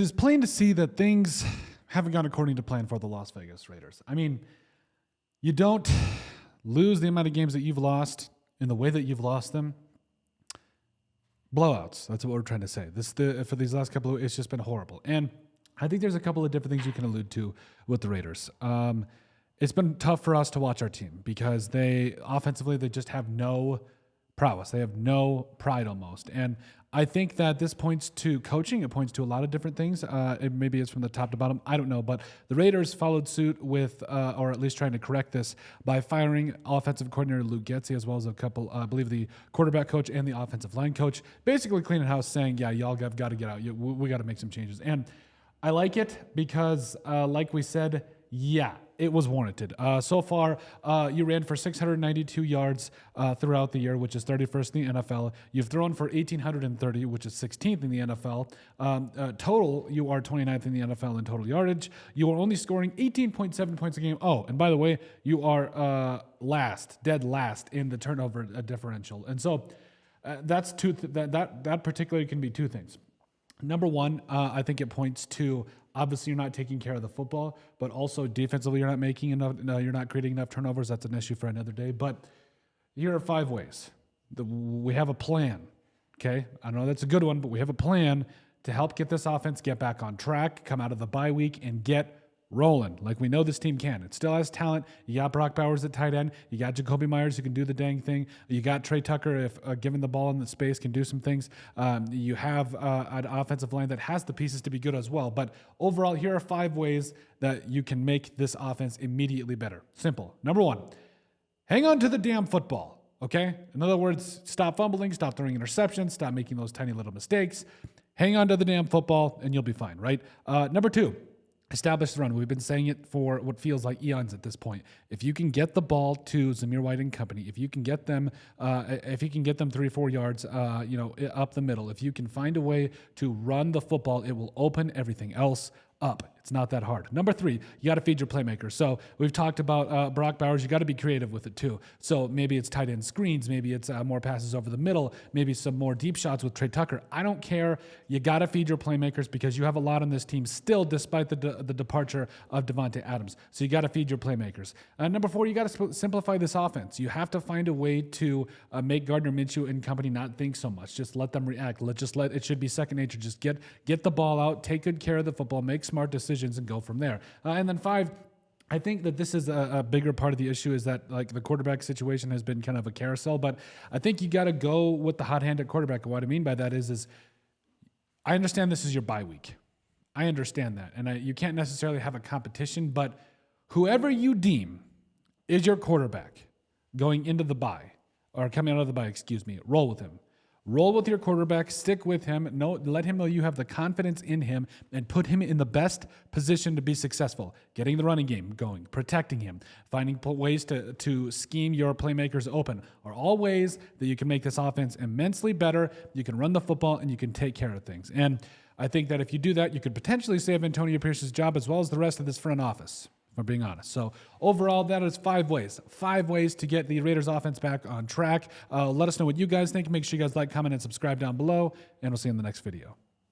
is plain to see that things haven't gone according to plan for the Las Vegas Raiders. I mean, you don't lose the amount of games that you've lost in the way that you've lost them. Blowouts. That's what we're trying to say. For these last couple of, it's just been horrible. And I think there's a couple of different things you can allude to with the Raiders. It's been tough for us to watch our team because offensively, they just have no prowess. They have no pride almost. And I think that this points to coaching. It points to a lot of different things. Maybe it's from the top to bottom. I don't know. But the Raiders followed suit with, or at least trying to correct this, by firing offensive coordinator Luke Getsy, as well as a couple, I believe the quarterback coach and the offensive line coach, basically cleaning house, saying, yeah, y'all have got to get out. We got to make some changes. And I like it because, like we said, yeah, it was warranted. So far, you ran for 692 yards throughout the year, which is 31st in the NFL. You've thrown for 1,830, which is 16th in the NFL. Total, you are 29th in the NFL in total yardage. You are only scoring 18.7 points a game. Oh, and by the way, you are dead last in the turnover differential. And so that's that particularly can be two things. Number one, I think it points to obviously you're not taking care of the football, but also defensively you're not making enough. You're not creating enough turnovers. That's an issue for another day. But here are 5 ways. We have a plan. Okay, I know that's a good one, but we have a plan to help get this offense get back on track, come out of the bye week, and get rolling like we know this team can. It still has talent. You got Brock Bowers at tight end. You got Jacoby Myers who can do the dang thing. You got Trey Tucker, if given the ball in the space, can do some things. You have an offensive line that has the pieces to be good as well. But overall, here are 5 ways that you can make this offense immediately better. Simple. Number 1, hang on to the damn football. Okay? In other words, stop fumbling, stop throwing interceptions, stop making those tiny little mistakes. Hang on to the damn football and you'll be fine, right? Number 2, establish the run. We've been saying it for what feels like eons at this point. If you can get the ball to Zamir White and company, if you can get them 3 or 4 yards, up the middle, if you can find a way to run the football, it will open everything else up. It's not that hard. Number 3, you got to feed your playmakers. So we've talked about Brock Bowers. You got to be creative with it too. So maybe it's tight end screens. Maybe it's more passes over the middle. Maybe some more deep shots with Trey Tucker. I don't care. You got to feed your playmakers because you have a lot on this team still, despite the departure of Devontae Adams. So you got to feed your playmakers. Number 4, you got to simplify this offense. You have to find a way to make Gardner Minshew and company not think so much. Just let them react. It should be second nature. Just get the ball out, take good care of the football, make smart decisions, and go from there. And then 5, I think that this is a bigger part of the issue is that like the quarterback situation has been kind of a carousel, but I think you got to go with the hot hand at quarterback. And what I mean by that is I understand this is your bye week. I understand that. And you can't necessarily have a competition, but whoever you deem is your quarterback going into the bye or coming out of the bye, roll with him. Roll with your quarterback, stick with him, let him know you have the confidence in him, and put him in the best position to be successful. Getting the running game going, protecting him, finding ways to scheme your playmakers open are all ways that you can make this offense immensely better. You can run the football, and you can take care of things. And I think that if you do that, you could potentially save Antonio Pierce's job as well as the rest of this front office, if I'm being honest. So overall, that is 5 ways. 5 ways to get the Raiders offense back on track. Let us know what you guys think. Make sure you guys like, comment, and subscribe down below, and we'll see you in the next video.